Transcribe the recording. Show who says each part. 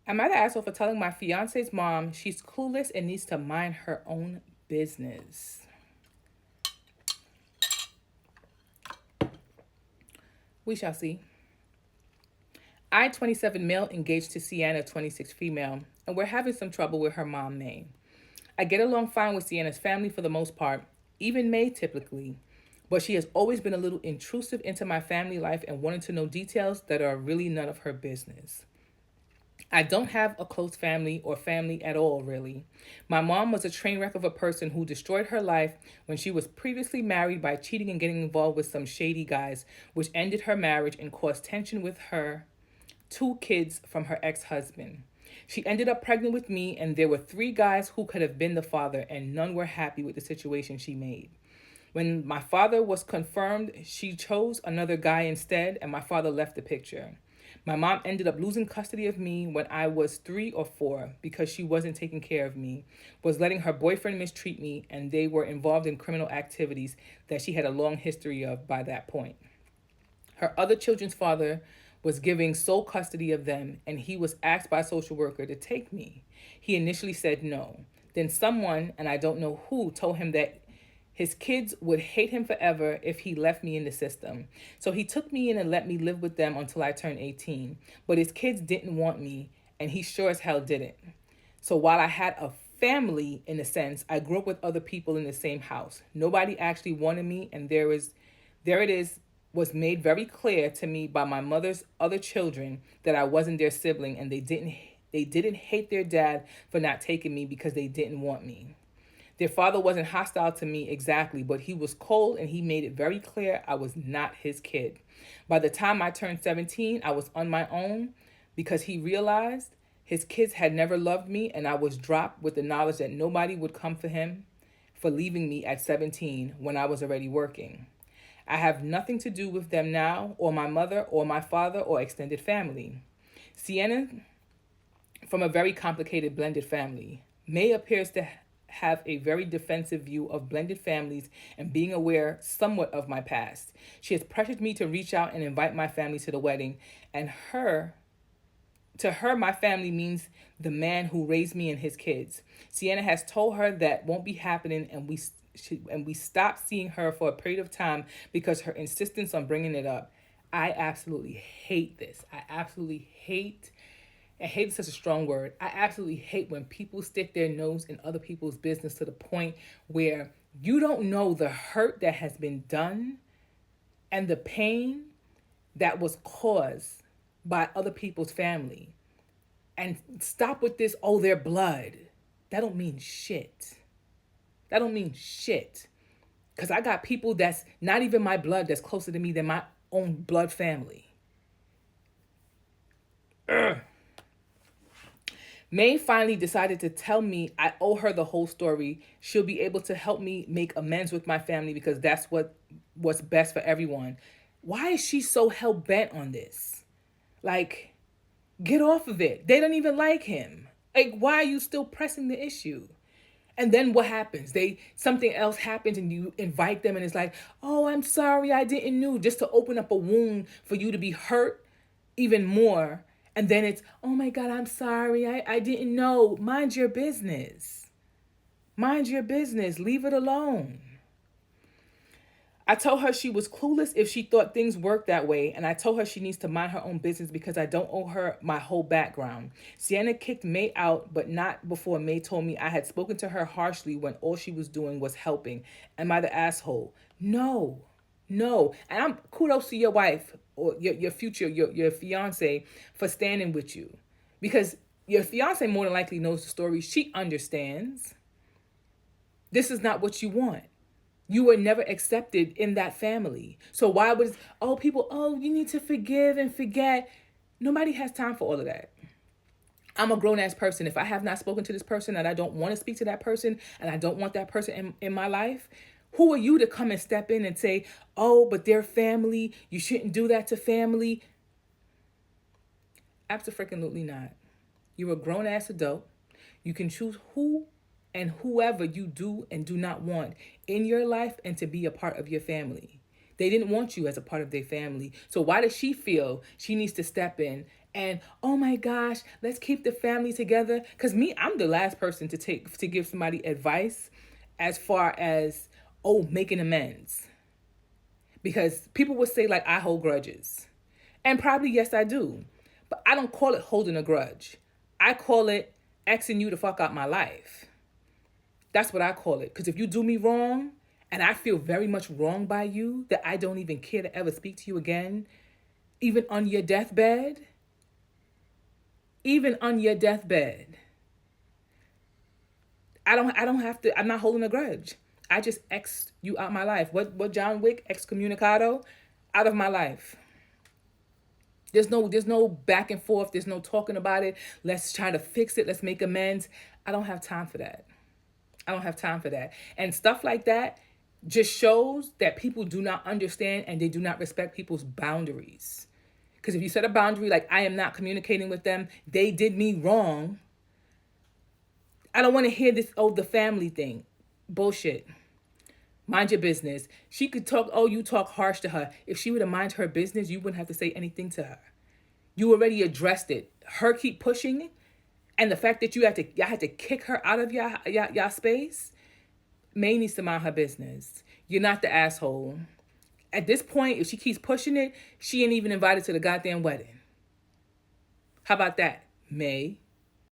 Speaker 1: Am I the asshole for telling my fiance's mom she's clueless and needs to mind her own business? We shall see. I, 27 male, engaged to Sienna, 26 female, and we're having some trouble with her mom, May. I get along fine with Sienna's family for the most part, even May typically, but she has always been a little intrusive into my family life and wanted to know details that are really none of her business. I don't have a close family or family at all, really. My mom was a train wreck of a person who destroyed her life when she was previously married by cheating and getting involved with some shady guys, which ended her marriage and caused tension with her two kids from her ex husband. She ended up pregnant with me, and there were three guys who could have been the father, and none were happy with the situation she made. When my father was confirmed, she chose another guy instead, and my father left the picture. My mom ended up losing custody of me when I was 3 or 4 because she wasn't taking care of me, was letting her boyfriend mistreat me, and they were involved in criminal activities that she had a long history of by that point. Her other children's father was giving sole custody of them, and he was asked by a social worker to take me. He initially said no. Then someone, and I don't know who, told him that his kids would hate him forever if he left me in the system. So he took me in and let me live with them until I turned 18. But his kids didn't want me, and he sure as hell didn't. So while I had a family in a sense, I grew up with other people in the same house. Nobody actually wanted me, and there it is, was made very clear to me by my mother's other children that I wasn't their sibling, and they didn't hate their dad for not taking me because they didn't want me. Their father wasn't hostile to me exactly, but he was cold and he made it very clear I was not his kid. By the time I turned 17, I was on my own because he realized his kids had never loved me, and I was dropped with the knowledge that nobody would come for him for leaving me at 17 when I was already working. I have nothing to do with them now, or my mother, or my father, or extended family. Sienna, from a very complicated blended family. May appears to have a very defensive view of blended families and being aware somewhat of my past. She has pressured me to reach out and invite my family to the wedding, and to her, my family means the man who raised me and his kids. Sienna has told her that won't be happening, and we stopped seeing her for a period of time because her insistence on bringing it up. I absolutely hate this. I hate is such a strong word. I absolutely hate when people stick their nose in other people's business to the point where you don't know the hurt that has been done and the pain that was caused by other people's family. And stop with this, oh, their blood. That don't mean shit. That don't mean shit. Because I got people that's not even my blood that's closer to me than my own blood family. Ugh. May finally decided to tell me I owe her the whole story. She'll be able to help me make amends with my family because that's what's best for everyone. Why is she so hell-bent on this? Like, get off of it. They don't even like him. Like, why are you still pressing the issue? And then what happens? Something else happens and you invite them and it's like, oh, I'm sorry, I didn't know, just to open up a wound for you to be hurt even more. And then it's, oh my God, I'm sorry, I didn't know. Mind your business. Mind your business. Leave it alone. I told her she was clueless if she thought things worked that way, and I told her she needs to mind her own business because I don't owe her my whole background. Sienna kicked May out, but not before May told me I had spoken to her harshly when all she was doing was helping. Am I the asshole? No. No. And I'm kudos to your wife or your future, your fiance for standing with you. Because your fiance more than likely knows the story. She understands. This is not what you want. You were never accepted in that family. So why was, you need to forgive and forget. Nobody has time for all of that. I'm a grown ass person. If I have not spoken to this person and I don't want to speak to that person and I don't want that person in my life, who are you to come and step in and say, oh, but they're family. You shouldn't do that to family. Absolutely not. You're a grown ass adult. You can choose who and whoever you do and do not want in your life and to be a part of your family. They didn't want you as a part of their family. So why does she feel she needs to step in And oh my gosh, let's keep the family together. Cause me, I'm the last person to give somebody advice as far as, oh, making amends. Because people would say like I hold grudges. And probably yes I do. But I don't call it holding a grudge. I call it Xing you the fuck out my life. That's what I call it. Because if you do me wrong and I feel very much wrong by you, that I don't even care to ever speak to you again, even on your deathbed, even on your deathbed, I don't have to, I'm not holding a grudge. I just X you out my life. What John Wick, excommunicado, out of my life. There's no back and forth. There's no talking about it. Let's try to fix it. Let's make amends. I don't have time for that. I don't have time for that. And stuff like that just shows that people do not understand and they do not respect people's boundaries. Because if you set a boundary like I am not communicating with them, they did me wrong. I don't want to hear this, oh, the family thing. Bullshit. Mind your business. She could talk, oh, you talk harsh to her. If she would have mind her business, you wouldn't have to say anything to her. You already addressed it. Her keep pushing, and the fact that y'all had to kick her out of y'all space, May needs to mind her business. You're not the asshole. At this point, if she keeps pushing it, she ain't even invited to the goddamn wedding. How about that, May?